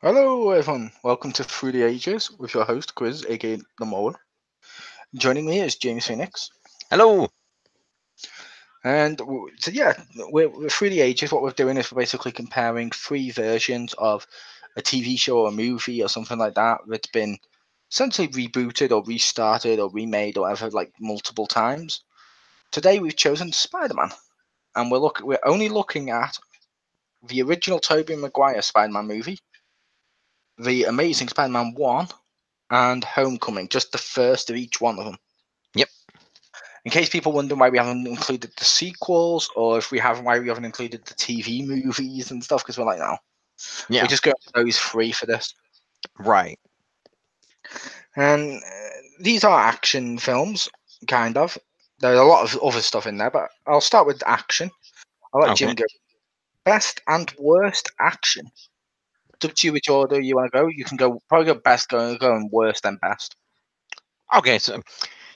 Hello, everyone. Welcome to Through the Ages with your host, Chriz, aka the Mole. Joining me is James Phoenix. Hello. And we're Through the Ages. What we're doing is we're basically comparing three versions of a TV show or a movie or something like that that's been essentially rebooted or restarted or remade or whatever, like multiple times. Today we've chosen Spider-Man, and we're only looking at the original Tobey Maguire Spider-Man movie, the Amazing Spider-Man 1, and Homecoming, just the first of each one of them. Yep. In case people wonder why we haven't included the sequels, or if we haven't, why we haven't included the TV movies and stuff, because we're like, no, we're Yeah. just going with those three for this. Right. And these are action films, kind of. There's a lot of other stuff in there, but I'll start with action. I'll let Okay. Jim go. Best and worst action. It's up to you which order you want to go. You can probably go best, go and worst, then best. Okay. So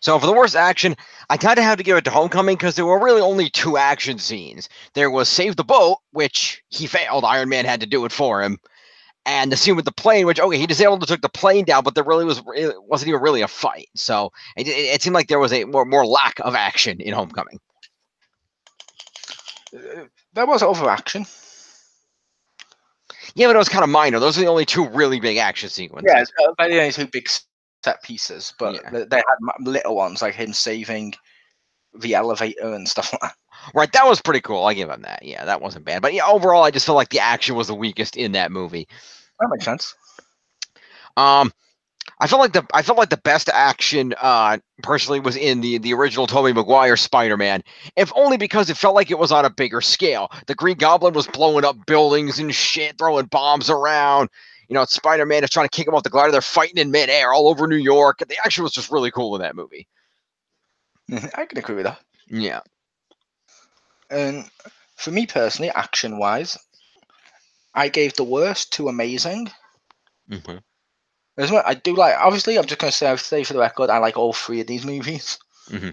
for the worst action, I kind of have to give it to Homecoming because there were really only two action scenes. There was save the boat, which he failed. Iron Man had to do it for him, and the scene with the plane, which he disabled and took the plane down, but there wasn't even really a fight. So it seemed like there was a more lack of action in Homecoming. There was other action. Yeah, but it was kind of minor. Those are the only two really big action Yeah, sequences. but the only two big set pieces, but Yeah. they had little ones like him saving the elevator and stuff like that. Right, that was pretty cool. I give him that. Yeah, that wasn't bad. But yeah, overall, I just felt like the action was the weakest in that movie. That makes sense. Um, I felt like the best action, personally, was in the original Tobey Maguire Spider-Man. If only because it felt like it was on a bigger scale. The Green Goblin was blowing up buildings and shit, throwing bombs around. Spider-Man is trying to kick him off the glider. They're fighting in midair all over New York. The action was just really cool in that movie. I can agree with that. Yeah. And for me personally, action wise, I gave the worst to Amazing. Mm-hmm. I do like. Obviously, I'm just going to say for the record, I like all three of these movies. Mm-hmm.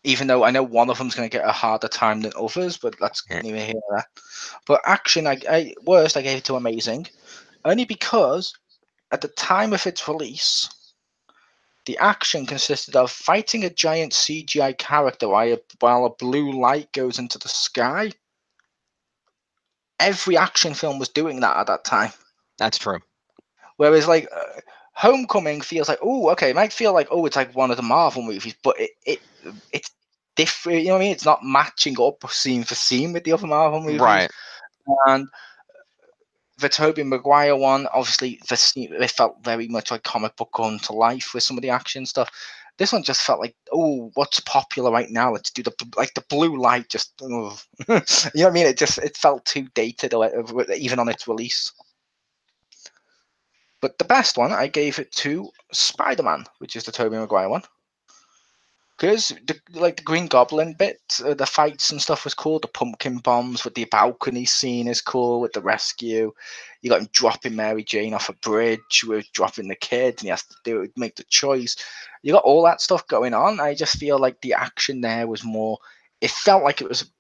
Even though I know one of them's going to get a harder time than others, but that's Yeah. neither here nor there. But action, worst, I gave it to Amazing, only because at the time of its release, the action consisted of fighting a giant CGI character while a blue light goes into the sky. Every action film was doing that at that time. That's true. Whereas, like, Homecoming feels like, oh, okay, it might feel like, oh, it's like one of the Marvel movies, but it's different. You know what I mean? It's not matching up scene for scene with the other Marvel movies. Right. And the Tobey Maguire one, obviously, it felt very much like comic book come to life with some of the action stuff. This one just felt like, oh, what's popular right now? Let's do the blue light. Just, oh. You know what I mean? It felt too dated, even on its release. But the best one, I gave it to Spider-Man, which is the Tobey Maguire one. Because the Green Goblin bit, the fights and stuff was cool. The pumpkin bombs with the balcony scene is cool with the rescue. You got him dropping Mary Jane off a bridge with dropping the kid, and he has to make the choice. You got all that stuff going on. I just feel like the action there was more. It felt like it was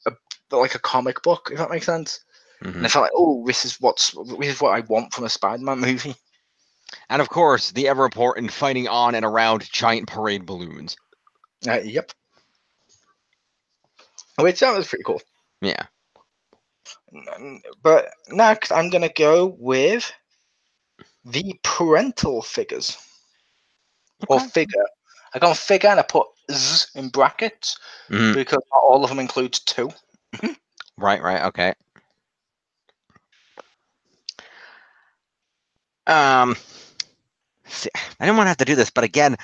like a comic book, if that makes sense. Mm-hmm. And I felt like, oh, this is what I want from a Spider-Man movie. And of course, the ever important fighting on and around giant parade balloons. Yep. Which that was pretty cool. Yeah. But next, I'm going to go with the parental figures. Or Okay. figure. I go on figure and I put Z in brackets Mm-hmm. because not all of them includes two. Right. Okay. See, I didn't want to have to do this, but again,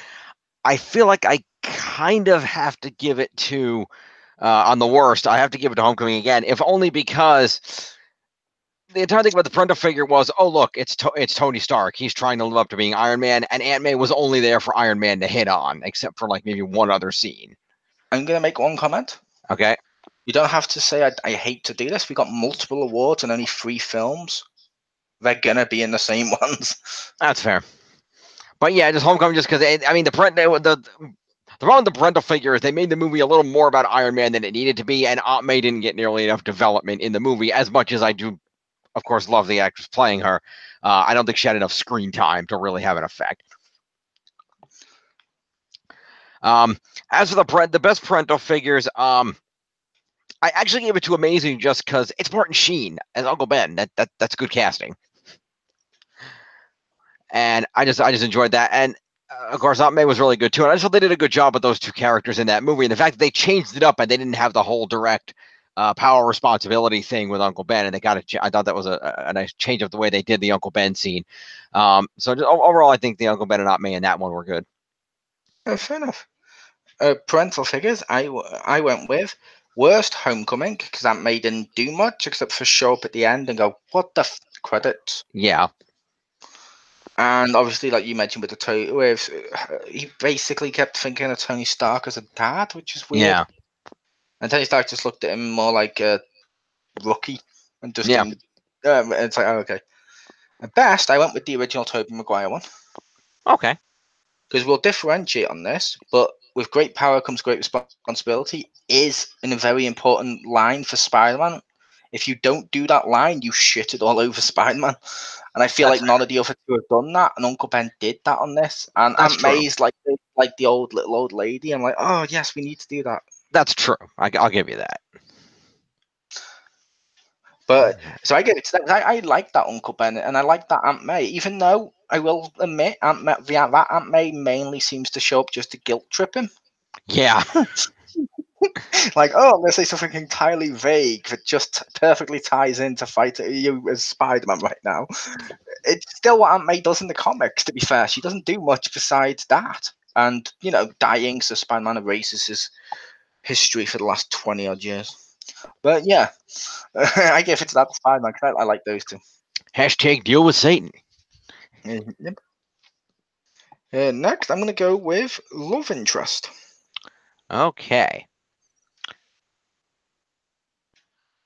I feel like I kind of have to give it to, on the worst, I have to give it to Homecoming again, if only because the entire thing about the parental figure was, oh look, it's Tony Stark. He's trying to live up to being Iron Man, and Aunt May was only there for Iron Man to hit on, except for like maybe one other scene. I'm going to make one comment. Okay. You don't have to say I hate to do this. We got multiple awards and only 3 films. They're going to be in the same ones. That's fair. But yeah, just Homecoming, just because I mean the problem with the parental figure is they made the movie a little more about Iron Man than it needed to be, and Aunt May didn't get nearly enough development in the movie as much as I do of course, love the actress playing her. I don't think she had enough screen time to really have an effect. As for the best parental figures, I actually gave it to Amazing just because it's Martin Sheen as Uncle Ben. That's good casting, and I just enjoyed that. And of course, Aunt May was really good too. And I just thought they did a good job with those two characters in that movie. And the fact that they changed it up and they didn't have the whole direct power responsibility thing with Uncle Ben, and they got it. I thought that was a nice change of the way they did the Uncle Ben scene. So just, overall, I think the Uncle Ben and Aunt May in that one were good. Fair enough. Parental figures, I went with worst Homecoming, because Aunt May didn't do much except for show up at the end and go, what the credits? Yeah. And obviously, like you mentioned with he basically kept thinking of Tony Stark as a dad, which is weird. Yeah. And Tony Stark just looked at him more like a rookie and just Yeah. didn't. It's like, oh, okay. At best, I went with the original Tobey Maguire one. Okay. Because we'll differentiate on this, but with great power comes great responsibility is a very important line for Spider-Man. If you don't do that line, you shit it all over Spider-Man. And I feel That's like none of the other two have done that, and Uncle Ben did that on this. And That's Aunt true. May's like the little old lady. I'm like, oh yes, we need to do that. That's true. I'll give you that. But so I give it to that. I like that Uncle Ben, and I like that Aunt May. Even though I will admit, that Aunt May mainly seems to show up just to guilt trip him. Yeah. Like, oh, let's say something entirely vague that just perfectly ties into fighting you as Spider-Man right now. It's still what Aunt May does in the comics, to be fair. She doesn't do much besides that. And, dying, so Spider-Man erases his history for the last 20 odd years. But yeah, I give it to that Spider-Man because I like those two. Hashtag deal with Satan. Yep. Next, I'm going to go with love interest. Okay.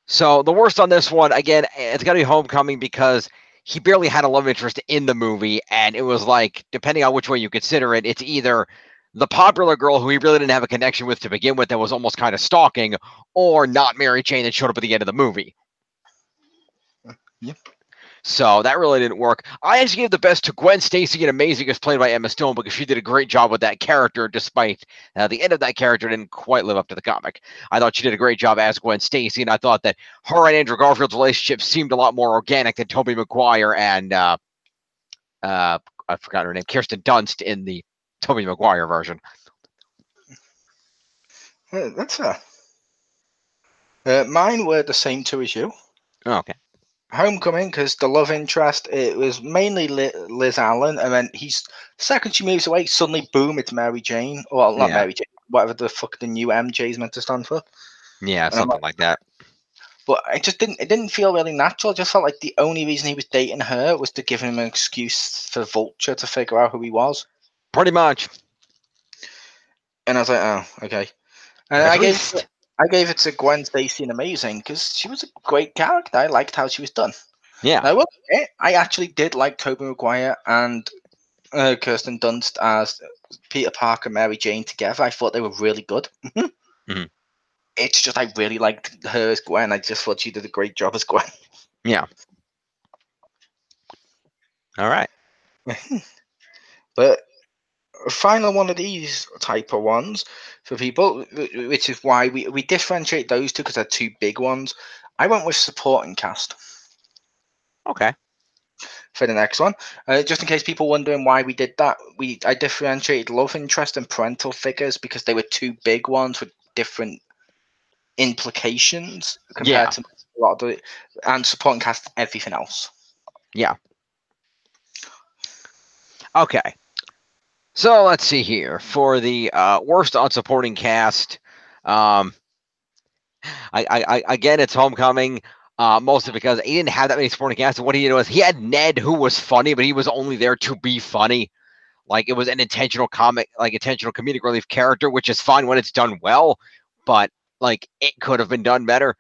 So the worst on this one, again, it's got to be Homecoming because he barely had a love interest in the movie, and it was like, depending on which way you consider it, it's either the popular girl who he really didn't have a connection with to begin with that was almost kind of stalking, or not Mary Jane that showed up at the end of the movie. Yep. So that really didn't work. I actually gave the best to Gwen Stacy in Amazing as played by Emma Stone because she did a great job with that character, despite the end of that character didn't quite live up to the comic. I thought she did a great job as Gwen Stacy, and I thought that her and Andrew Garfield's relationship seemed a lot more organic than Tobey Maguire and I forgot her name, Kirsten Dunst in the Tobey Maguire version. That's fair. Mine were the same two as you. Okay. Homecoming, because the love interest, it was mainly Liz Allen, and then second she moves away, suddenly boom, it's Mary Jane. Well, not Mary Jane, whatever the fuck the new MJ is meant to stand for. Yeah, something like that. But it didn't feel really natural. It just felt like the only reason he was dating her was to give him an excuse for Vulture to figure out who he was. Pretty much. And I was like, oh, okay. And I gave it to Gwen Stacy in Amazing because she was a great character. I liked how she was done. Yeah. And I actually did like Tobey Maguire and Kirsten Dunst as Peter Parker, Mary Jane together. I thought they were really good. Mm-hmm. It's just I really liked her as Gwen. I just thought she did a great job as Gwen. Yeah. All right. But final one of these type of ones for people, which is why we differentiate those two because they're two big ones. I went with supporting cast. Okay. For the next one, just in case people wondering why we did that, I differentiated love interest and parental figures because they were two big ones with different implications compared to a lot of and supporting cast everything else. Yeah. Okay. So let's see here for the worst unsupporting cast. I again, it's Homecoming. Mostly because he didn't have that many supporting cast. And what he did was he had Ned, who was funny, but he was only there to be funny. Like it was an intentional comedic relief character, which is fine when it's done well, but like it could have been done better.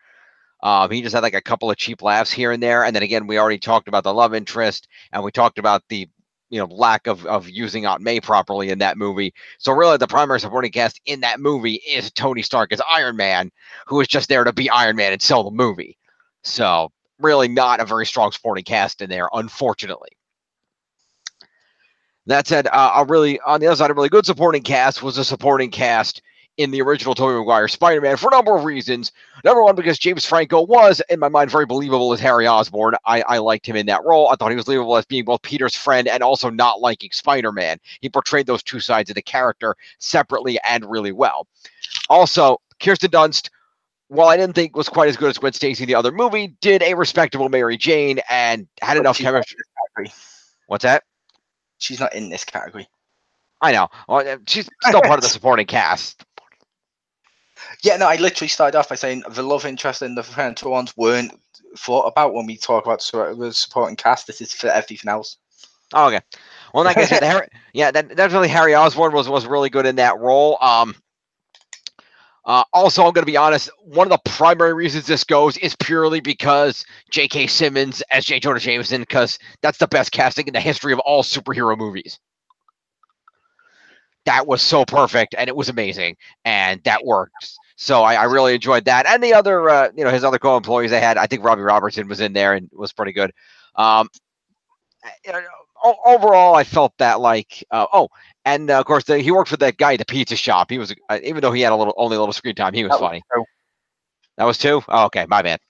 He just had like a couple of cheap laughs here and there. And then again, we already talked about the love interest, and we talked about the lack of using Aunt May properly in that movie. So really the primary supporting cast in that movie is Tony Stark as Iron Man, who is just there to be Iron Man and sell the movie. So really not a very strong supporting cast in there, unfortunately. That said, on the other side, a really good supporting cast was a supporting cast in the original Tobey Maguire Spider-Man for a number of reasons. Number one, because James Franco was, in my mind, very believable as Harry Osborn. I liked him in that role. I thought he was believable as being both Peter's friend and also not liking Spider-Man. He portrayed those two sides of the character separately and really well. Also, Kirsten Dunst, while I didn't think was quite as good as Gwen Stacy in the other movie, did a respectable Mary Jane and had enough chemistry. What's that? She's not in this category. I know. Well, she's still part of the supporting cast. Yeah, no, I literally started off by saying the love interest and the parental ones weren't thought about when we talk about the supporting cast. This is for everything else. Oh, okay. Well, in that case, that's really Harry Osborn was really good in that role. Also, I'm going to be honest, one of the primary reasons this goes is purely because J.K. Simmons as J. Jonah Jameson, because that's the best casting in the history of all superhero movies. That was so perfect, and it was amazing, and that worked. So I really enjoyed that. And the other, his other co-employees they had, I think Robbie Robertson was in there and was pretty good. Overall, I felt that and of course he worked for that guy at the pizza shop. He was, even though he had only a little screen time, he was funny. That was two? Oh, okay, my bad.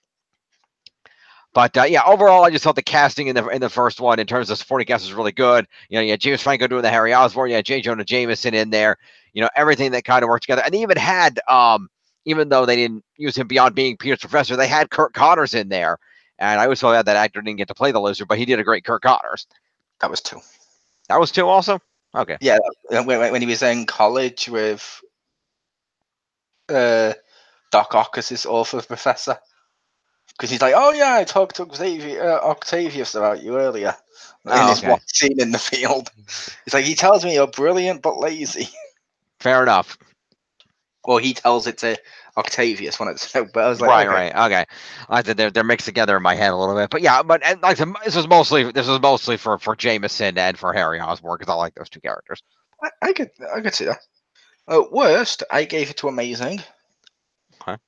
But overall, I just thought the casting in the first one, in terms of supporting cast, was really good. You had James Franco doing the Harry Osborn, you had J. Jonah Jameson in there. Everything that kind of worked together, and they even had, even though they didn't use him beyond being Peter's professor, they had Kirk Connors in there. And I always felt that actor didn't get to play the Lizard, but he did a great Kirk Connors. That was two. That was two also? Okay. Yeah, when he was in college with Doc Ock as his author professor. Because he's like, oh yeah, I talked to Octavius about you earlier in his one scene in the field. It's like, he tells me you're brilliant but lazy. Fair enough. Well, he tells it to Octavius when it's but I was like, right, okay. I said they're mixed together in my head a little bit, but yeah, this was mostly for Jameson and for Harry Osborn, because I like those two characters. I could see that. Worst, I gave it to Amazing. Okay.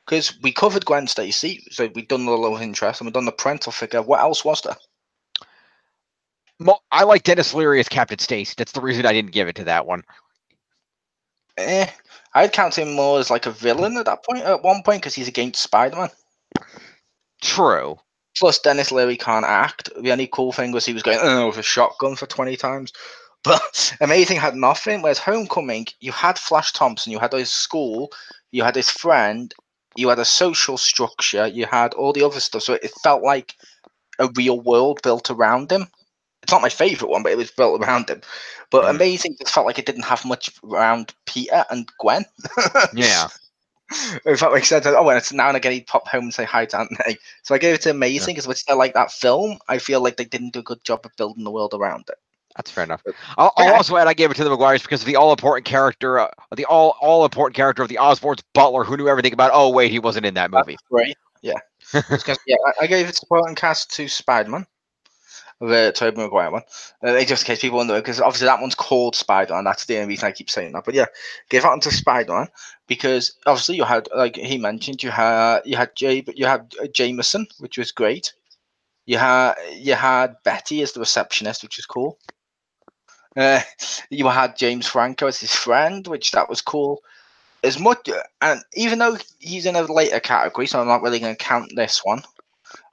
Because we covered Gwen Stacy, so we've done the love interest and we've done the parental figure. What else was there? I like Dennis Leary as Captain Stacy. That's the reason I didn't give it to that one. I'd count him more as like a villain at one point, because he's against Spider-Man. True. Plus, Dennis Leary can't act. The only cool thing was he was going with a shotgun for 20 times. But Amazing had nothing. Whereas Homecoming, you had Flash Thompson, you had his school, you had his friend, you had a social structure, you had all the other stuff. So it felt like a real world built around him. It's not my favorite one, but it was built around him. But Amazing just felt like it didn't have much around Peter and Gwen. Yeah. If that makes sense. Oh, and it's now and again he'd pop home and say hi to Aunt May. So I gave it to Amazing, because which I like that film. I feel like they didn't do a good job of building the world around it. That's fair enough. I'll also add I gave it to the Maguires because of the all-important character, the all-important character of the Osborn's butler, who knew everything about. Oh wait, he wasn't in that movie. Right? Yeah. I gave it supporting cast to Spider-Man, the Tobey Maguire one. Just in case people wonder, because obviously that one's called Spider-Man. That's the only reason I keep saying that. But yeah, gave that one to Spider-Man because obviously you had, like he mentioned, you had Jameson, which was great. You had Betty as the receptionist, which was cool. You had James Franco as his friend, which that was cool. As much, and even though he's in a later category, so I'm not really going to count this one.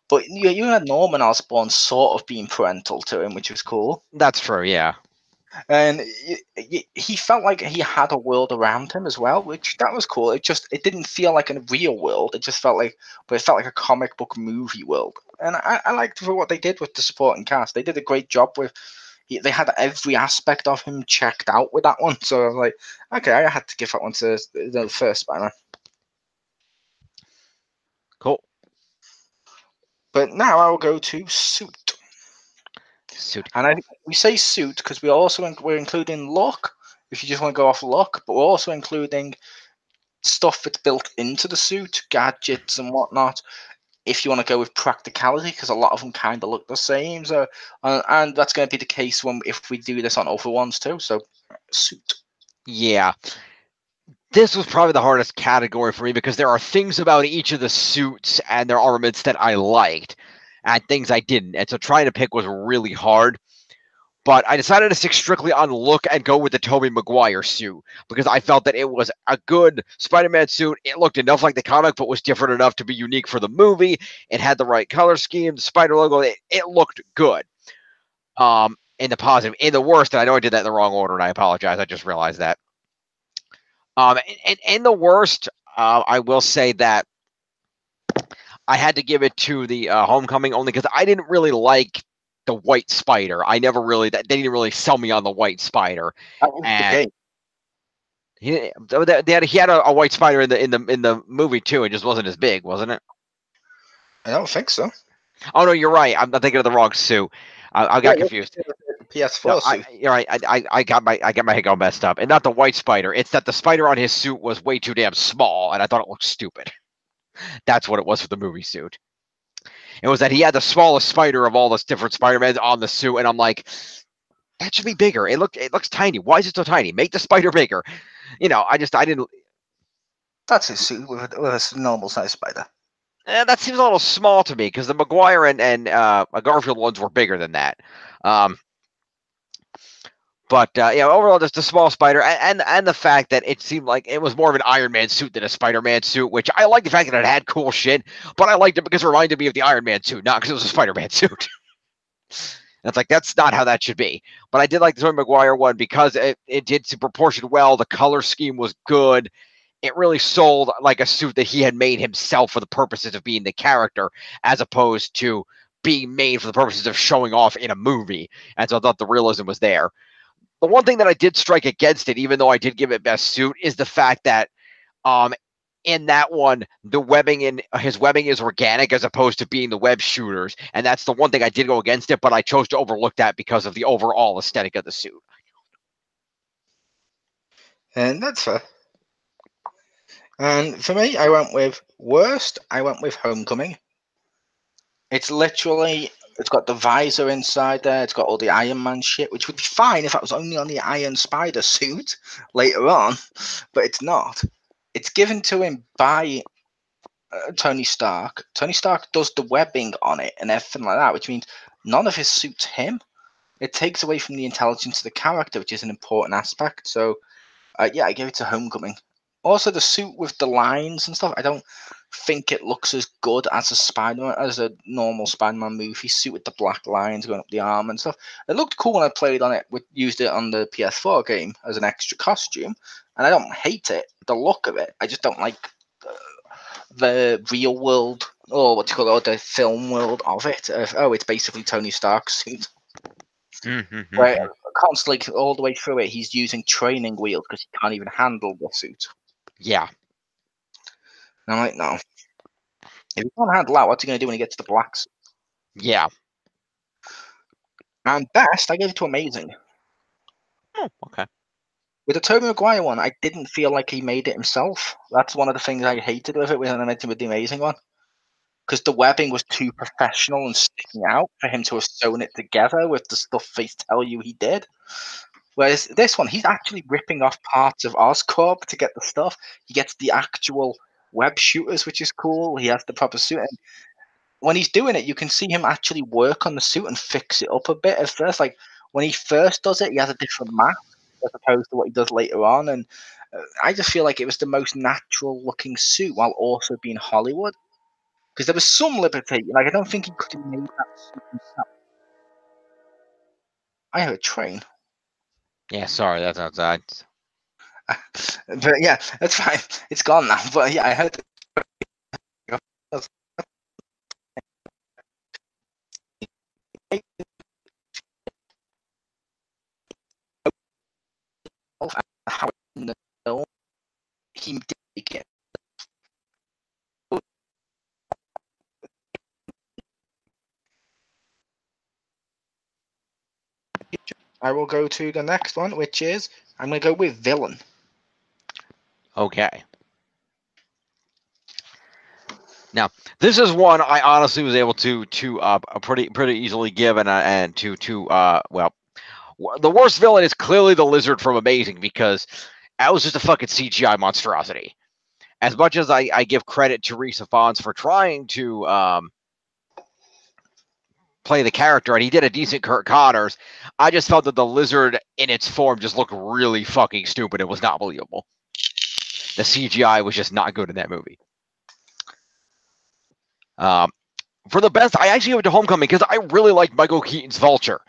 But you had Norman Osborn sort of being parental to him, which was cool. That's true, yeah. And he felt like he had a world around him as well, which that was cool. It didn't feel like a real world. It just felt like, but it felt like a comic book movie world. And I liked what they did with the supporting cast. They did a great job with. They had every aspect of him checked out with that one. So I was like, okay, I had to give that one to the first Spider-Man. Cool. But now I will go to Suit. And we say Suit because we're including look, if you just want to go off look, but we're also including stuff that's built into the suit, gadgets and whatnot. If you want to go with practicality, because a lot of them kind of look the same, so and that's going to be the case if we do this on other ones too. So, Suit. Yeah, this was probably the hardest category for me because there are things about each of the suits and their armaments that I liked and things I didn't. And so trying to pick was really hard. But I decided to stick strictly on look and go with the Tobey Maguire suit because I felt that it was a good Spider-Man suit. It looked enough like the comic, but was different enough to be unique for the movie. It had the right color scheme, the spider logo. It looked good. In the positive, in the worst, and I know I did that in the wrong order, and I apologize. I just realized that. And in the worst, I will say that I had to give it to the Homecoming only because I didn't really like the White Spider. I never really they didn't really sell me on the White Spider, That was the and game. he had a White Spider in the movie too. It just wasn't as big, wasn't it? I don't think so. Oh no, you're right. I'm thinking of the wrong suit. I got confused. PS4 No, suit. you're right. I got my head all messed up, and not the White Spider. It's that the spider on his suit was way too damn small, and I thought it looked stupid. That's what it was for the movie suit. It was that he had the smallest spider of all the different Spider-Mans on the suit, and I'm like, that should be bigger. It looks tiny. Why is it so tiny? Make the spider bigger. I didn't. That's his suit with a normal size spider. That seems a little small to me because the Maguire and Garfield ones were bigger than that. But overall, just a small spider, and the fact that it seemed like it was more of an Iron Man suit than a Spider-Man suit, which I like the fact that it had cool shit, but I liked it because it reminded me of the Iron Man suit, not because it was a Spider-Man suit. It's like that's not how that should be. But I did like the Tobey Maguire one because it did proportion well. The color scheme was good. It really sold like a suit that he had made himself for the purposes of being the character, as opposed to being made for the purposes of showing off in a movie. And so I thought the realism was there. The one thing that I did strike against it, even though I did give it best suit, is the fact that in that one, the webbing in his webbing is organic as opposed to being the web shooters. And that's the one thing I did go against it, but I chose to overlook that because of the overall aesthetic of the suit. And that's fair. And for me, I went with worst. I went with Homecoming. It's got the visor inside there. It's got all the Iron Man shit, which would be fine if that was only on the Iron Spider suit later on, but it's not. It's given to him by Tony Stark. Tony Stark does the webbing on it and everything like that, which means none of his suits him. It takes away from the intelligence of the character, which is an important aspect. So, I gave it to Homecoming. Also, the suit with the lines and stuff, I don't think it looks as good as a normal Spider-Man movie suit with the black lines going up the arm and stuff. It looked cool when I played on it. Used it on the PS4 game as an extra costume, and I don't hate it. The look of it, I just don't like the real world or what you call it, or the film world of it. It's basically Tony Stark's suit. Where constantly all the way through it, he's using training wheels because he can't even handle the suit. Yeah. And I'm like, no. If he can't handle that, what's he going to do when he gets to the black suit? Yeah. And best, I gave it to Amazing. Oh, okay. With the Tobey Maguire one, I didn't feel like he made it himself. That's one of the things I hated with it when I mentioned with the Amazing one. Because the webbing was too professional and sticking out for him to have sewn it together with the stuff they tell you he did. Whereas this one, he's actually ripping off parts of Oscorp to get the stuff. He gets the actual web shooters, which is cool. He has the proper suit. And when he's doing it, you can see him actually work on the suit and fix it up a bit at first. Like when he first does it, he has a different mask as opposed to what he does later on. And I just feel like it was the most natural looking suit while also being Hollywood. Because there was some liberty. Like I don't think he could have made that suit himself. I have a train. Yeah, sorry, that's outside. But yeah, that's fine. It's gone now. But yeah, I heard. How he did it. I will go to the next one, which is I'm going to go with villain. Okay. Now, this is one I honestly was able to pretty easily give and to well, the worst villain is clearly the Lizard from Amazing because that was just a fucking CGI monstrosity. As much as I give credit to Rhys Ifans for trying to play the character, and he did a decent Kirk Connors, I just felt that the lizard in its form just looked really fucking stupid. It was not believable. The CGI was just not good in that movie. For the best, I actually give it to Homecoming because I really like Michael Keaton's Vulture.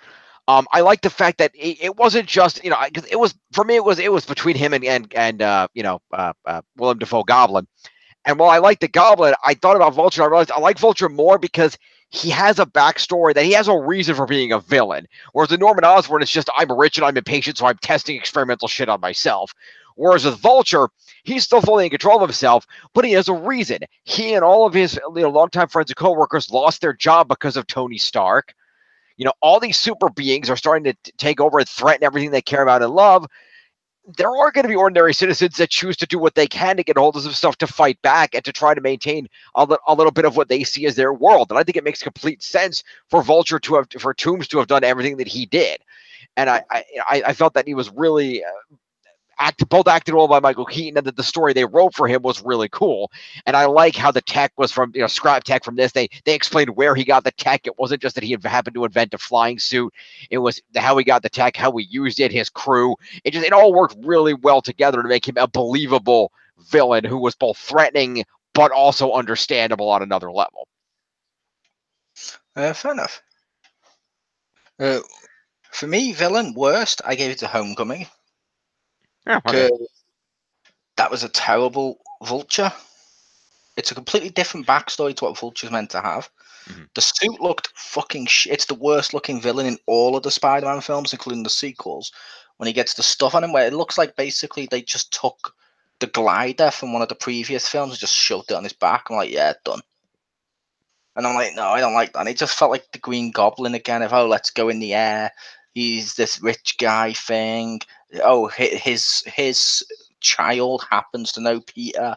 I like the fact that it wasn't just, you know, because it was, for me, it was between him and Willem Dafoe Goblin. And while I like the Goblin, I thought about Vulture. I realized I like Vulture more because he has a backstory, that he has a reason for being a villain. Whereas the Norman Osborn, it's just, I'm rich and I'm impatient, so I'm testing experimental shit on myself. Whereas with Vulture, he's still fully in control of himself, but he has a reason. He and all of his longtime friends and coworkers lost their job because of Tony Stark. You know, all these super beings are starting to take over and threaten everything they care about and love. There are going to be ordinary citizens that choose to do what they can to get hold of some stuff to fight back and to try to maintain a little bit of what they see as their world. And I think it makes complete sense for for Toombs to have done everything that he did. And I felt that he was really both acted well by Michael Keaton, and that the story they wrote for him was really cool. And I like how the tech was from, scrap tech from this. They explained where he got the tech. It wasn't just that he happened to invent a flying suit. It was how he got the tech, how he used it, his crew. It all worked really well together to make him a believable villain who was both threatening but also understandable on another level. Fair enough. For me, villain worst, I gave it to Homecoming. Yeah, okay. That was a terrible Vulture. It's a completely different backstory to what Vulture's meant to have. Mm-hmm. The suit looked fucking shit. It's the worst looking villain in all of the Spider-Man films, including the sequels. When he gets the stuff on him, where it looks like basically they just took the glider from one of the previous films and just shoved it on his back. I'm like, yeah, done. And I'm like, no, I don't like that. And it just felt like the Green Goblin again. Of, oh, let's go in the air. He's this rich guy thing. Oh, his child happens to know Peter.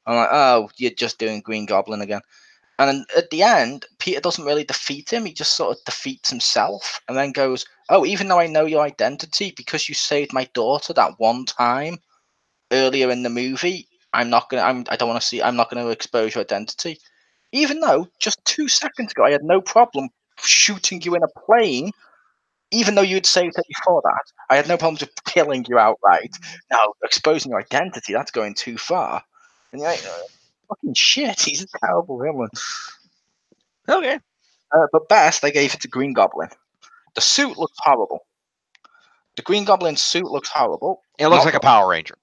I'm like, oh, you're just doing Green Goblin again. And then at the end, Peter doesn't really defeat him. He just sort of defeats himself and then goes, oh, even though I know your identity, because you saved my daughter that one time earlier in the movie, I don't want to see, I'm not going to expose your identity. Even though just 2 seconds ago, I had no problem shooting you in a plane, even though you'd saved it before that. I had no problem just killing you outright. Now, exposing your identity, that's going too far. And you're like, fucking shit, he's a terrible villain. Okay. But best, I gave it to Green Goblin. The suit looks horrible. The Green Goblin suit looks horrible. It looks like a Power Ranger.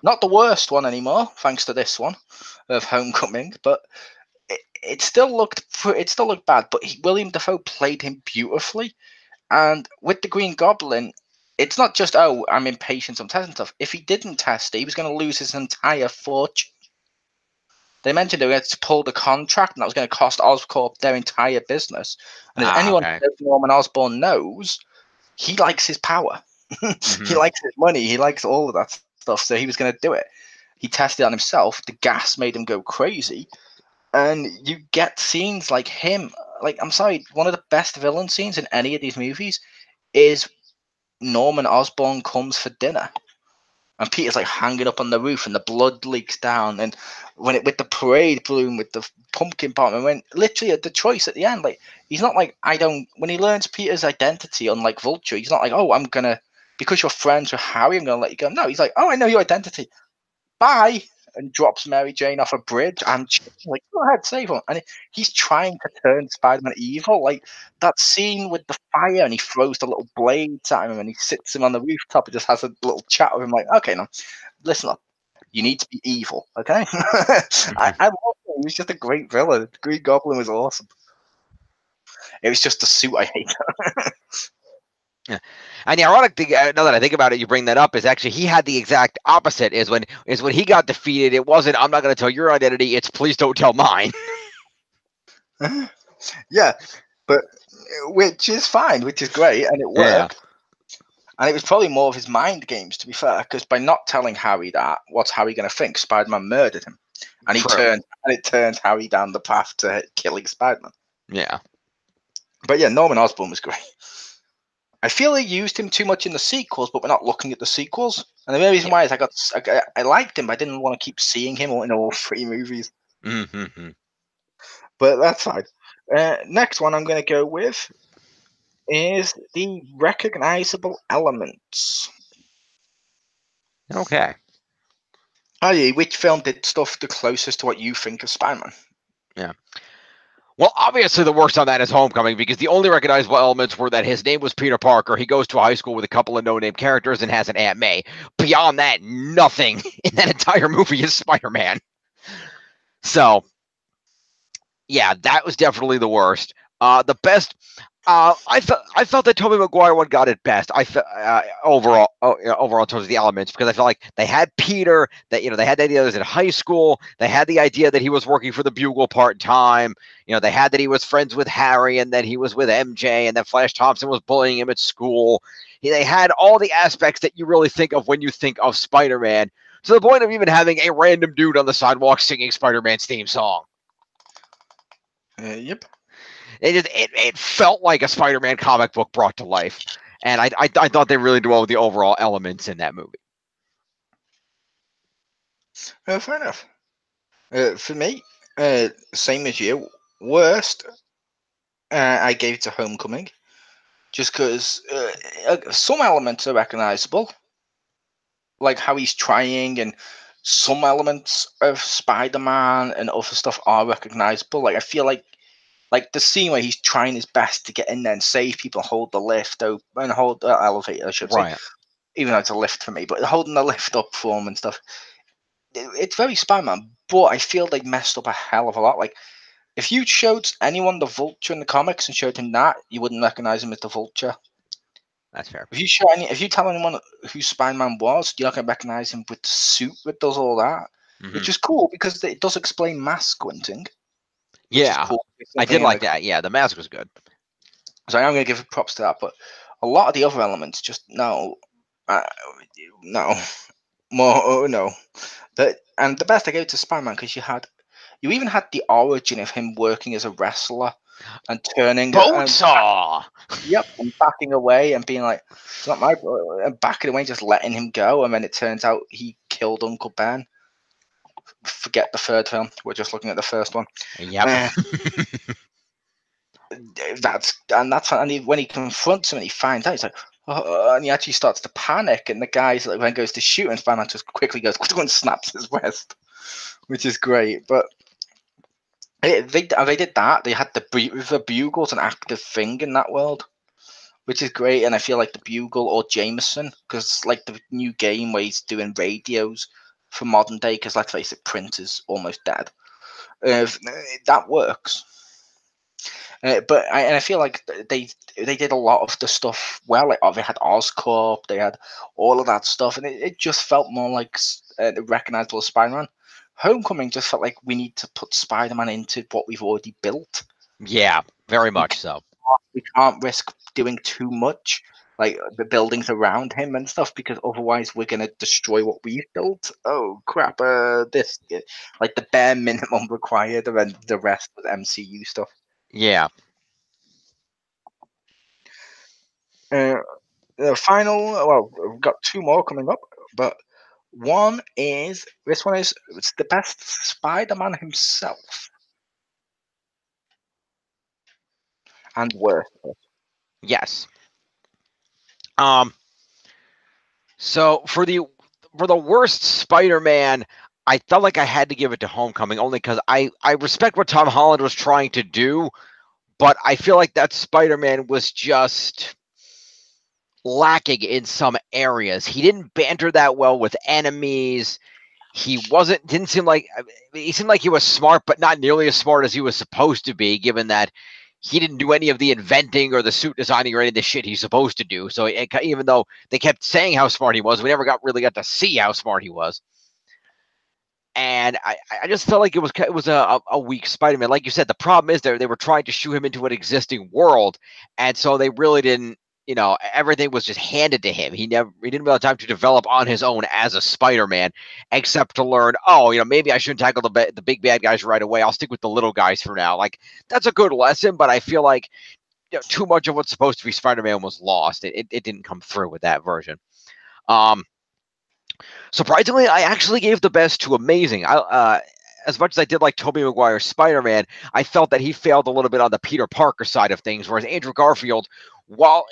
Not the worst one anymore, thanks to this one of Homecoming, but it still looked bad. But William Dafoe played him beautifully, and with the Green Goblin, it's not just, oh, I'm impatient, I'm testing stuff. If he didn't test it, he was going to lose his entire fortune. They mentioned they were going to pull the contract, and that was going to cost Oscorp their entire business. And as anyone who knows Norman Osborn knows, he likes his power. Mm-hmm. He likes his money. He likes all of that stuff. So he was going to do it. He tested it on himself. The gas made him go crazy. And you get scenes like him. Like, I'm sorry, one of the best villain scenes in any of these movies is Norman Osborn comes for dinner. And Peter's like hanging up on the roof, and the blood leaks down. And with the parade balloon, with the pumpkin bomb, and when literally at the choice at the end, like he's not like, when he learns Peter's identity, unlike Vulture, he's not like, oh, I'm gonna, because you're friends with Harry, I'm gonna let you go. No, he's like, oh, I know your identity. Bye. And drops Mary Jane off a bridge. And like, go ahead, save him. And he's trying to turn Spider-Man evil. Like that scene with the fire, and he throws the little blades at him, and he sits him on the rooftop and just has a little chat with him. Like, okay, now listen up. You need to be evil, okay? I love him. He was just a great villain. The Green Goblin was awesome. It was just the suit I hate. Yeah. And the ironic thing, now that I think about it, you bring that up, is actually he had the exact opposite. Is when he got defeated, it wasn't, I'm not going to tell your identity, it's please don't tell mine. Yeah, but which is fine, which is great, and it worked. Yeah. And it was probably more of his mind games, to be fair, because by not telling Harry that, what's Harry going to think? Spider-Man murdered him, and it turned Harry down the path to killing Spider-Man. Yeah. But yeah, Norman Osborn was great. I feel they used him too much in the sequels, but we're not looking at the sequels. And the main reason why is I liked him, but I didn't want to keep seeing him in all 3 movies. Mm-hmm. But that's fine. Next one I'm going to go with is the recognizable elements. Okay. Which film did stuff the closest to what you think of Spider-Man? Yeah. Well, obviously the worst on that is Homecoming, because the only recognizable elements were that his name was Peter Parker, he goes to a high school with a couple of no-name characters, and has an Aunt May. Beyond that, nothing in that entire movie is Spider-Man. So, yeah, that was definitely the worst. The best, I felt that Tobey Maguire one got it best. I felt overall in terms of the elements, because I felt like they had Peter, that they had the idea that he was in high school, they had the idea that he was working for the Bugle part time, they had that he was friends with Harry, and then he was with MJ, and then Flash Thompson was bullying him at school. They had all the aspects that you really think of when you think of Spider-Man, to the point of even having a random dude on the sidewalk singing Spider-Man's theme song. Yep. It felt like a Spider-Man comic book brought to life, and I thought they really did well with the overall elements in that movie. Fair enough. For me, same as you. Worst, I gave it to Homecoming, just because some elements are recognizable, like how he's trying, and some elements of Spider-Man and other stuff are recognizable. Like I feel like the scene where he's trying his best to get in there and save people, hold the lift open, and hold the elevator, I should say, even though it's a lift for me, but holding the lift up for him and stuff. It's very Spider-Man, but I feel they messed up a hell of a lot. Like, if you showed anyone the Vulture in the comics and showed him that, you wouldn't recognize him as the Vulture. That's fair. If you tell anyone who Spider-Man was, you're not going to recognize him with the suit that does all that, which is cool because it does explain mask squinting. Yeah, cool. I did like that. Yeah, the mask was good. So I'm going to give props to that, but a lot of the other elements just no, more no. And the best I gave to Spider-Man because you even had the origin of him working as a wrestler and turning Bonesaw. Yep, and backing away and being like, "It's not my," and backing away, and just letting him go, and then it turns out he killed Uncle Ben. Forget the third film; we're just looking at the first one. Yep. When he confronts him and he finds out, he's like, oh, and he actually starts to panic, and the guy's like, when he goes to shoot, and Spider-Man just quickly goes and snaps his wrist, which is great. But they did that. They had the Bugle's an active thing in that world, which is great. And I feel like the Bugle or Jameson, because like the new game where he's doing radios for modern day, because let's face it, print is almost dead. That works. But I feel like they did a lot of the stuff well. Like, they had Oscorp, they had all of that stuff, and it just felt more like recognizable Spider-Man. Homecoming just felt like we need to put Spider-Man into what we've already built. Yeah, very much so. We can't risk doing too much, like the buildings around him and stuff, because otherwise we're gonna destroy what we've built. Oh crap! This like the bare minimum required, and then the rest was MCU stuff. Yeah. The final, well, we've got 2 more coming up, but this one is it's the best Spider-Man himself and worst. Yes. So for the worst Spider-Man, I felt like I had to give it to Homecoming, only because I respect what Tom Holland was trying to do, but I feel like that Spider-Man was just lacking in some areas. He didn't banter that well with enemies. He didn't seem like he seemed like he was smart, but not nearly as smart as he was supposed to be, given that he didn't do any of the inventing or the suit designing or any of the shit he's supposed to do. So even though they kept saying how smart he was, we never really got to see how smart he was. And I just felt like it was a weak Spider-Man. Like you said, the problem is they were trying to shoe him into an existing world, and so they really didn't. Everything was just handed to him. He didn't have time to develop on his own as a Spider-Man, except to learn, maybe I shouldn't tackle the big bad guys right away. I'll stick with the little guys for now. Like, that's a good lesson, but I feel like too much of what's supposed to be Spider-Man was lost. It didn't come through with that version. Um, Surprisingly, I actually gave the best to Amazing. As much as I did like Tobey Maguire's Spider-Man, I felt that he failed a little bit on the Peter Parker side of things, whereas Andrew Garfield, while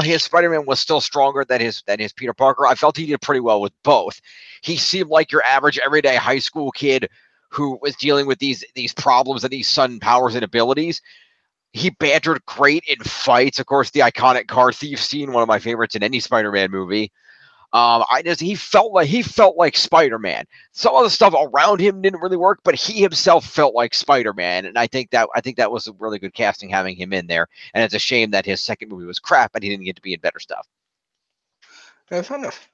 his Spider-Man was still stronger than his Peter Parker, I felt he did pretty well with both. He seemed like your average everyday high school kid who was dealing with these problems and these sudden powers and abilities. He bantered great in fights. Of course, the iconic car thief scene, one of my favorites in any Spider-Man movie. He felt like Spider-Man. Some of the stuff around him didn't really work, but he himself felt like Spider-Man, and I think that was a really good casting having him in there. And it's a shame that his second movie was crap, and he didn't get to be in better stuff. Fair enough.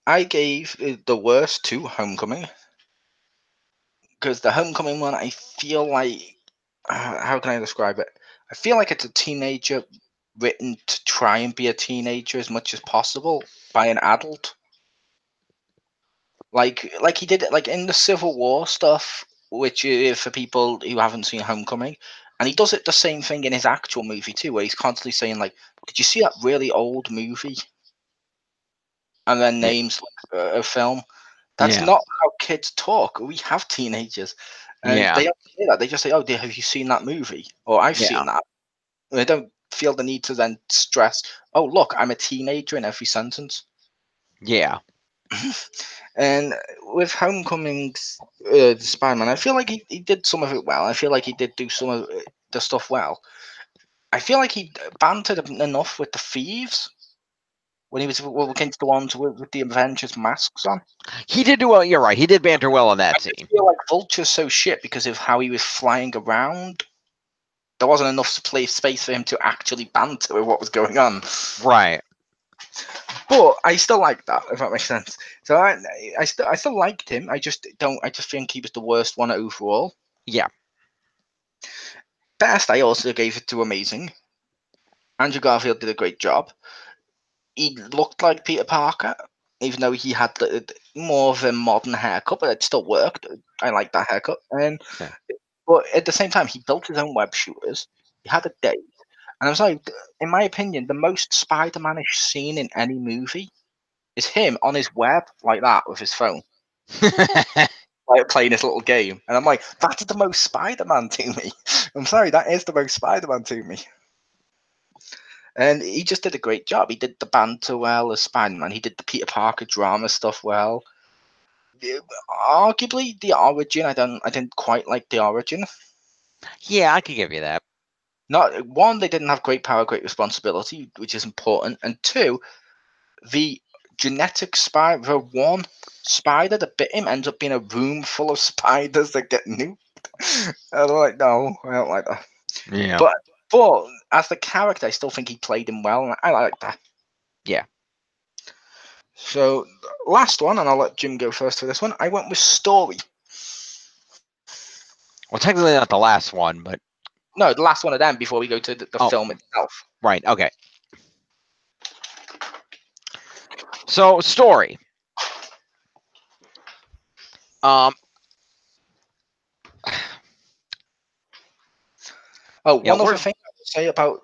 I gave the worst to Homecoming, because the Homecoming one, I feel like, how can I describe it? I feel like it's a teenager written to try and be a teenager as much as possible by an adult. Like he did it like in the Civil War stuff, which is for people who haven't seen Homecoming, and he does it the same thing in his actual movie too, where he's constantly saying like, "Did you see that really old movie?" And then Yeah, names a film. That's yeah, not how kids talk. We have teenagers, and yeah, they don't say that. They just say, "Oh, dear, have you seen that movie?" Or "I've yeah, seen that." And they don't feel the need to then stress, "Oh, look, I'm a teenager" in every sentence. yeah. And with Homecoming's Spider-Man, I feel like he did some of it well. I feel like he did do some of the stuff well. I feel like he bantered enough with the thieves when he was against the ones with the Avengers masks on. He did do well. You're right. He did banter well in I that just scene. feel like Vulture's so shit because of how he was flying around. There wasn't enough space for him to actually banter with what was going on. Right. But I still like that, if that makes sense. So I still liked him. I just don't. I just think he was the worst one overall. Yeah. Best, I also gave it to Amazing. Andrew Garfield did a great job. He looked like Peter Parker, even though he had more of a modern haircut, but it still worked. I like that haircut. Yeah. But at the same time, he built his own web shooters. He had a date. And I was like, in my opinion, the most Spider-Man-ish scene in any movie is him on his web like that with his phone, like playing this little game. And I'm like, that's the most Spider-Man to me. I'm sorry, that is the most Spider-Man to me. And he just did a great job. He did the banter well as Spider-Man. He did the Peter Parker drama stuff well. Arguably, the origin, I didn't quite like the origin. Yeah, I could give you that. Not one, they didn't have great power, great responsibility, which is important, and two, the genetic spider, the one spider that bit him ends up being a room full of spiders that get nuked. I'm like, no, I don't like that. Yeah. But as the character, I still think he played him well, and I like that. Yeah. So last one, and I'll let Jim go first for this one. I went with story. Well, technically not the last one, but No, the last one of them before we go to the film itself. right. Okay. So story. Um. Oh, Yeah. one other thing I would say about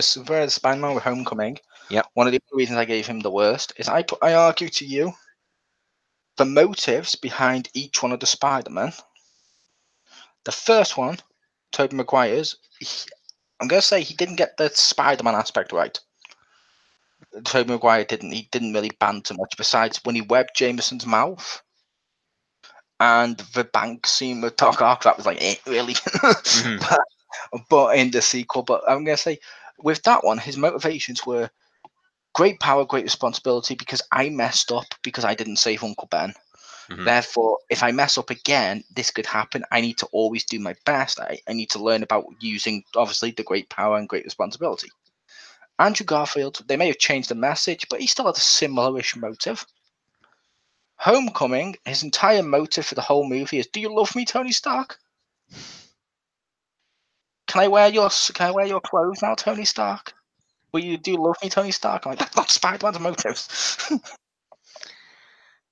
Spider-Man with Homecoming. Yep. One of the reasons I gave him the worst is I argue to you the motives behind each one of the Spider-Men. The first one, Tobey Maguire's, I'm going to say he didn't get the Spider-Man aspect right. Tobey Maguire didn't. He didn't really banter much besides when he webbed Jameson's mouth. And the bank scene with Doc Ock, that was like, really? Mm-hmm. but in the sequel, but I'm going to say, with that one, his motivations were great power, great responsibility because I messed up because I didn't save Uncle Ben. Mm-hmm. Therefore, if I mess up again, this could happen. I need to always do my best. I need to learn about using, obviously, the great power and great responsibility. Andrew Garfield, they may have changed the message, but he still had a similar-ish motive. Homecoming, his entire motive for the whole movie is, "Do you love me, Tony Stark? Can I wear your clothes now, Tony Stark? Will you do love me, Tony Stark?" I'm like, that's not Spider-Man's motives.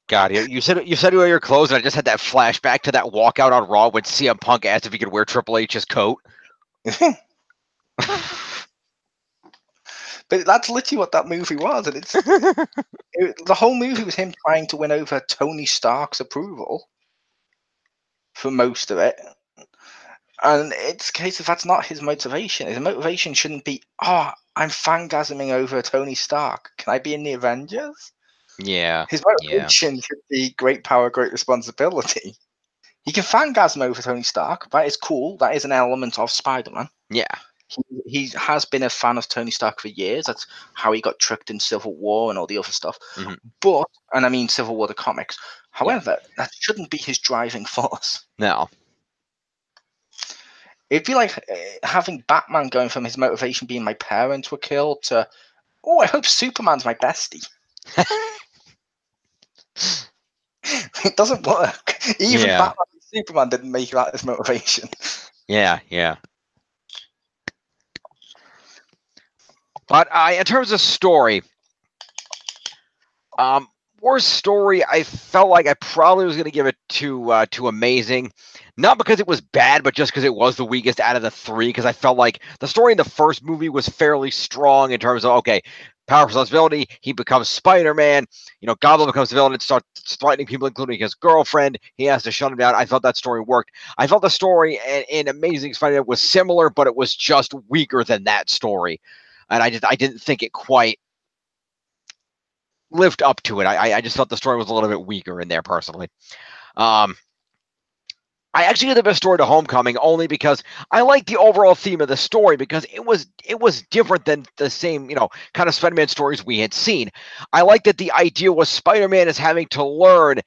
God, you said you wear your clothes, and I just had that flashback to that walkout on Raw when CM Punk asked if he could wear Triple H's coat. But that's literally what that movie was, and the whole movie was him trying to win over Tony Stark's approval for most of it. And it's a case of that's not his motivation. His motivation shouldn't be, oh, I'm fangasming over Tony Stark. Can I be in the Avengers? Yeah. His Yeah. motivation should be great power, great responsibility. He can fangasm over Tony Stark. That is cool. That is an element of Spider-Man. Yeah. He has been a fan of Tony Stark for years. That's how he got tricked in Civil War and all the other stuff. Mhm. But, and I mean Civil War, the comics. However, that shouldn't be his driving force. No. It'd be like having Batman going from his motivation being my parents were killed to, oh, I hope Superman's my bestie. It doesn't work. Even Yeah. Batman and Superman didn't make that his motivation. Yeah. Yeah. But in terms of story, worst story, I felt like I probably was going to give it to Amazing. Not because it was bad, but just because it was the weakest out of the three. Because I felt like the story in the first movie was fairly strong in terms of, okay, power responsibility, he becomes Spider-Man. Goblin becomes the villain and starts threatening people, including his girlfriend. He has to shut him down. I felt that story worked. I felt the story in Amazing Spider-Man was similar, but it was just weaker than that story. And I didn't think it quite lived up to it. I just thought the story was a little bit weaker in there, personally. I actually give the best story to Homecoming only because I like the overall theme of the story because it was different than the same, kind of Spider-Man stories we had seen. I like that the idea was Spider-Man is having to learn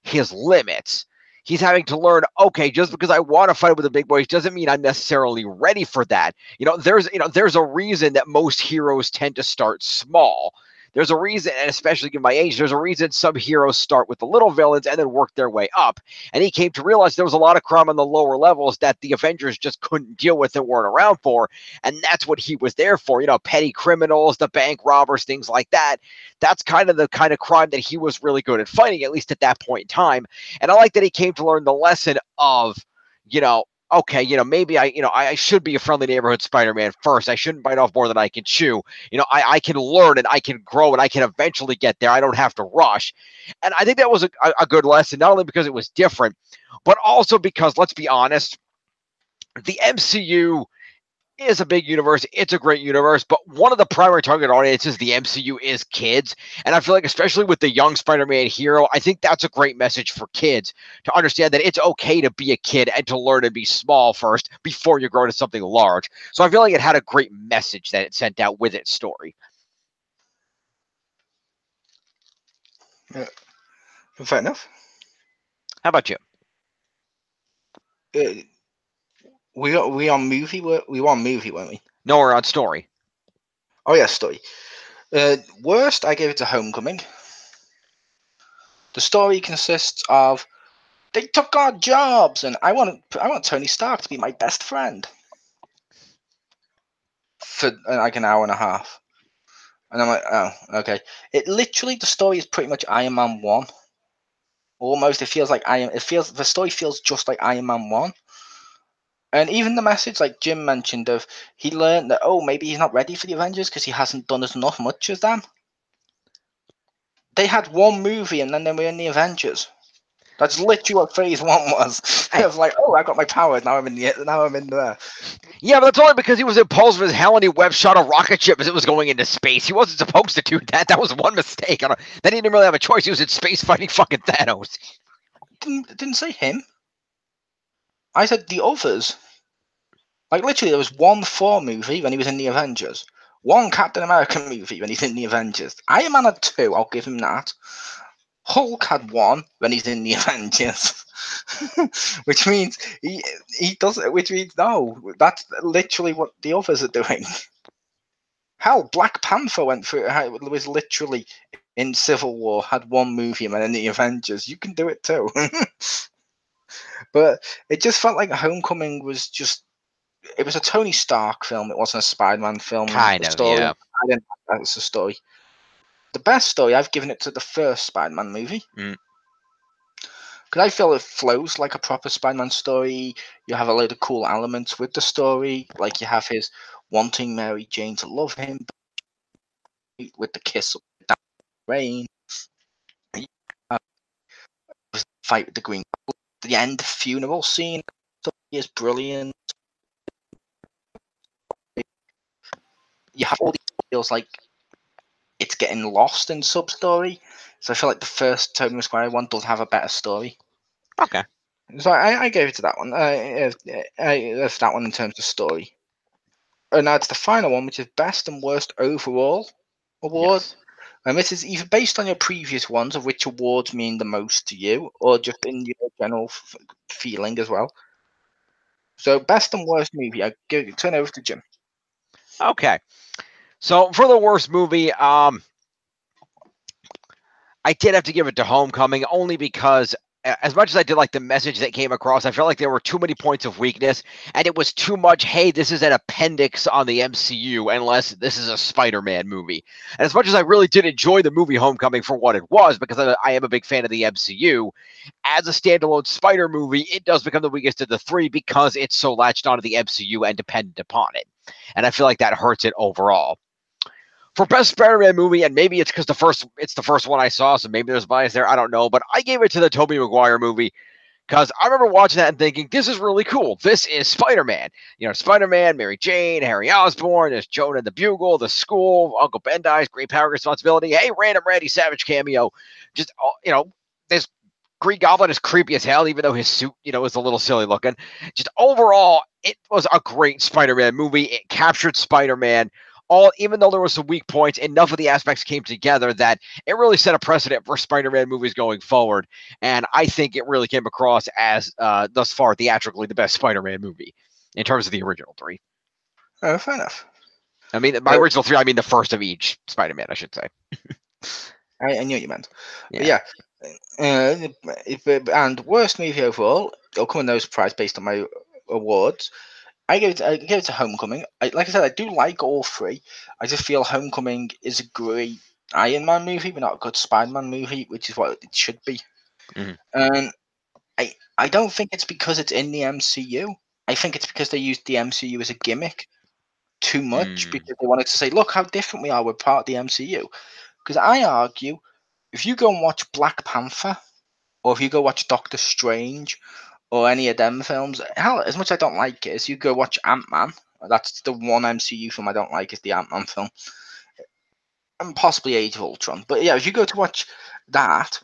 his limits. He's having to learn, okay, just because I want to fight with the big boys doesn't mean I'm necessarily ready for that. There's a reason that most heroes tend to start small. There's a reason, and especially given my age, there's a reason some heroes start with the little villains and then work their way up. And he came to realize there was a lot of crime on the lower levels that the Avengers just couldn't deal with and weren't around for. And that's what he was there for. Petty criminals, the bank robbers, things like that. That's the kind of crime that he was really good at fighting, at least at that point in time. And I like that he came to learn the lesson of, okay, maybe I should be a friendly neighborhood Spider-Man first. I shouldn't bite off more than I can chew. I can learn and I can grow and I can eventually get there. I don't have to rush. And I think that was a good lesson, not only because it was different, but also because, let's be honest, the MCU is a big universe. It's a great universe, but one of the primary target audiences the MCU is kids. And I feel like, especially with the young Spider-Man hero, I think that's a great message for kids to understand that it's okay to be a kid and to learn and be small first before you grow to something large. So I feel like it had a great message that it sent out with its story. Yeah. Fair enough. How about you? We on movie, weren't we? No, we're on story. Oh yeah, story. Worst, I gave it to Homecoming. The story consists of they took our jobs, and I want Tony Stark to be my best friend for like an hour and a half, and I'm like, oh, okay. The story is pretty much Iron Man 1. Almost, it feels like the story feels just like Iron Man 1. And even the message, like Jim mentioned, of he learned that, oh, maybe he's not ready for the Avengers because he hasn't done as much as them. They had one movie and then they were in the Avengers. That's literally what Phase 1 was. It was like, oh, I got my powers, now I'm in there. Yeah, but that's only because he was impulsive as hell and he web shot a rocket ship as it was going into space. He wasn't supposed to do that. That was one mistake. Then he didn't really have a choice. He was in space fighting fucking Thanos. Didn't say him. I said the others. Like, literally, there was one Thor movie when he was in the Avengers. One Captain America movie when he's in the Avengers. Iron Man had 2, I'll give him that. Hulk had 1 when he's in the Avengers. Which means he does it, which means no, that's literally what the others are doing. Hell, Black Panther went through it, was literally in Civil War, had 1 movie and then in the Avengers. You can do it too. But it just felt like Homecoming was just, it was a Tony Stark film. It wasn't a Spider-Man film. Kind of, story, yeah. I didn't like that as a story. The best story, I've given it to the first Spider-Man movie. Because I feel it flows like a proper Spider-Man story. You have a load of cool elements with the story. Like you have his wanting Mary Jane to love him. with the kiss of the rain. Fight with the Green Goblin. The end funeral scene is brilliant. You have all these feels like it's getting lost in sub story. So I feel like the first Tobey Maguire one does have a better story. Okay. So I gave it to that one. That's that one in terms of story. And now it's the final one, which is best and worst overall award. Yes. And this is either based on your previous ones, of which awards mean the most to you, or just in your general feeling as well. So best and worst movie, turn over to Jim. Okay. So for the worst movie, I did have to give it to Homecoming only because as much as I did like the message that came across, I felt like there were too many points of weakness and it was too much, hey, this is an appendix on the MCU unless this is a Spider-Man movie. And as much as I really did enjoy the movie Homecoming for what it was, because I am a big fan of the MCU, as a standalone Spider movie, it does become the weakest of the three because it's so latched onto the MCU and dependent upon it. And I feel like that hurts it overall. For best Spider-Man movie, and maybe it's because it's the first one I saw, so maybe there's bias there. I don't know, but I gave it to the Tobey Maguire movie because I remember watching that and thinking, this is really cool. This is Spider-Man. You know, Spider-Man, Mary Jane, Harry Osborn, there's Jonah the Bugle, the school, Uncle Ben dies, great power, responsibility. Hey, random Randy Savage cameo. Just this Green Goblin is creepy as hell, even though his suit, is a little silly looking. Just overall, it was a great Spider-Man movie. It captured Spider-Man. Even though there were some weak points, enough of the aspects came together that it really set a precedent for Spider-Man movies going forward. And I think it really came across as, thus far, theatrically the best Spider-Man movie in terms of the original three. Oh, fair enough. I mean, by original three, I mean the first of each Spider-Man, I should say. I knew what you meant. Yeah. But yeah, and worst movie overall, it'll come with no surprise based on my awards. I gave it to Homecoming. Like I said, I do like all three. I just feel Homecoming is a great Iron Man movie, but not a good Spider-Man movie, which is what it should be. Mhm. And I don't think it's because it's in the MCU. I think it's because they used the MCU as a gimmick too much because they wanted to say, look how different we are. We're part of the MCU. Because I argue, if you go and watch Black Panther, or if you go watch Doctor Strange, or any of them films. Hell, as much as I don't like it, as you go watch Ant-Man. That's the one MCU film I don't like is the Ant-Man film. And possibly Age of Ultron. But yeah, if you go to watch that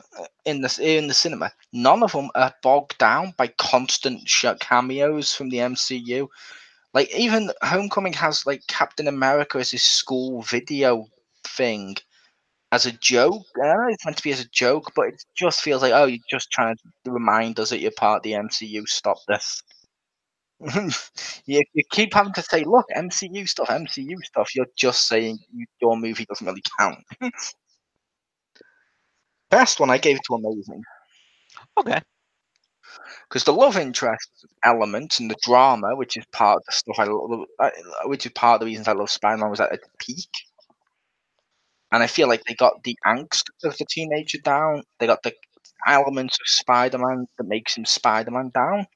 in the cinema, none of them are bogged down by constant cameos from the MCU. Like even Homecoming has like Captain America as his school video thing as a joke. I know it's meant to be as a joke, but it just feels like, oh, you're just trying to remind us that you're part of the MCU. Stop this. You keep having to say, look, MCU stuff, MCU stuff. You're just saying your movie doesn't really count. Best one I gave it to Amazing Okay. because the love interest element and the drama, which is part of the stuff I love, which is part of the reasons I love Spider-Man, was at its peak. And I feel like they got the angst of the teenager down. They got the elements of Spider-Man that makes him Spider-Man down.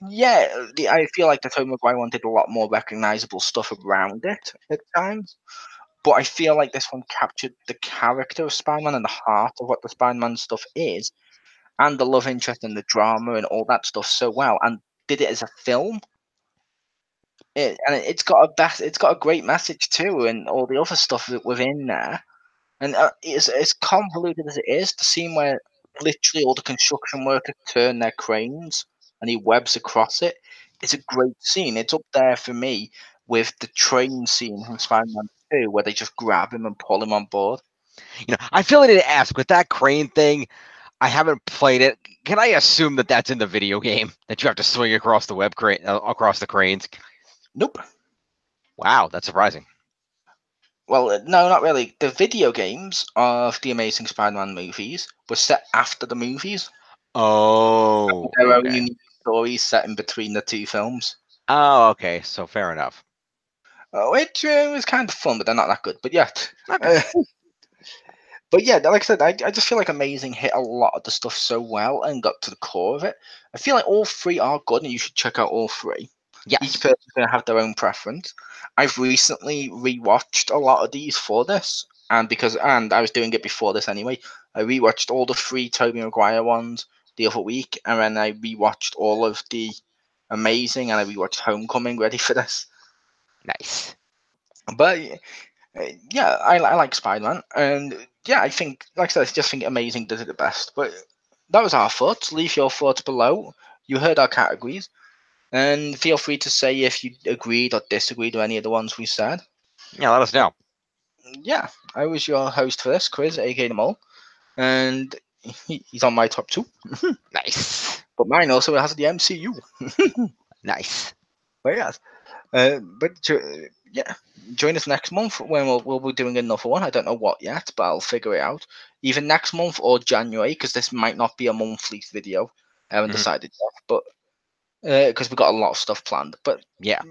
Yeah, I feel like the Tobey Maguire one did a lot more recognizable stuff around it at times. But I feel like this one captured the character of Spider-Man and the heart of what the Spider-Man stuff is, and the love interest and the drama and all that stuff so well, and did it as a film. It's got it's got a great message too, and all the other stuff within there. And it's as convoluted as it is, the scene where literally all the construction workers turn their cranes and he webs across it. It's a great scene. It's up there for me with the train scene from Spider-Man 2, where they just grab him and pull him on board. I feel like I need to ask with that crane thing. I haven't played it. Can I assume that that's in the video game that you have to swing across the web crane across the cranes? Nope. Wow, that's surprising. Well, no, not really. The video games of the Amazing Spider-Man movies were set after the movies. Oh, Their own okay. unique stories set in between the two films. Oh, okay. So fair enough. Which was kind of fun, but they're not that good. But yeah. Okay. But yeah, like I said, I just feel like Amazing hit a lot of the stuff so well and got to the core of it. I feel like all three are good, and you should check out all three. Each Yes. person's going to have their own preference. I've recently rewatched a lot of these for this, and I was doing it before this anyway. I rewatched all the three Tobey Maguire ones the other week, and then I rewatched all of the Amazing, and I rewatched Homecoming ready for this. Nice. But yeah, I like Spider-Man, and yeah, I think, like I said, I just think Amazing does it the best. But that was our thoughts. Leave your thoughts below. You heard our categories. And feel free to say if you agreed or disagreed with any of the ones we said. Yeah, let us know. Yeah, I was your host for this, Chriz, aka the Mole, and he's on my top two. Nice. But mine also has the MCU. Nice. But yeah, yeah, join us next month when we'll be doing another one. I don't know what yet, but I'll figure it out. Either next month or January, because this might not be a monthly video. I haven't decided yet, but because we've got a lot of stuff planned. But Yeah.